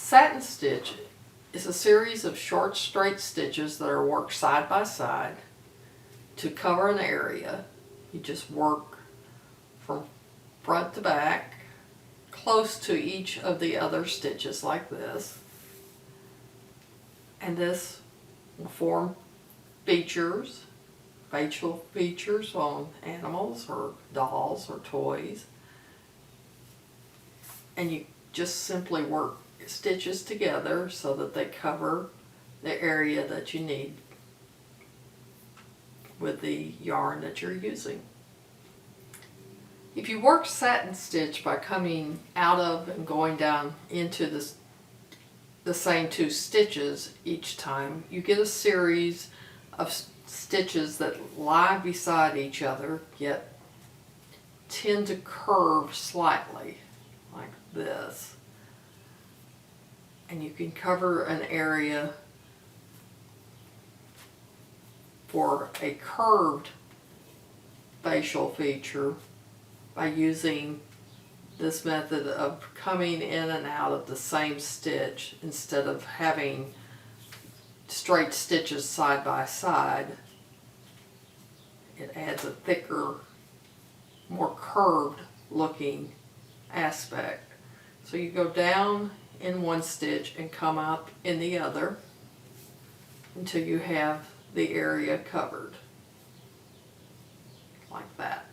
Satin stitch is a series of short straight stitches that are worked side by side to cover an area. You just work from front to back close to each of the other stitches like this, and this will form features, facial features on animals or dolls or toys, and you just simply work stitches together so that they cover the area that you need with the yarn that you're using. If you work satin stitch by coming out of and going down into the same two stitches each time, you get a series of stitches that lie beside each other yet tend to curve slightly like this. And you can cover an area for a curved facial feature by using this method of coming in and out of the same stitch instead of having straight stitches side by side. It adds a thicker, more curved looking aspect. So you go down in one stitch and come up in the other until you have the area covered like that.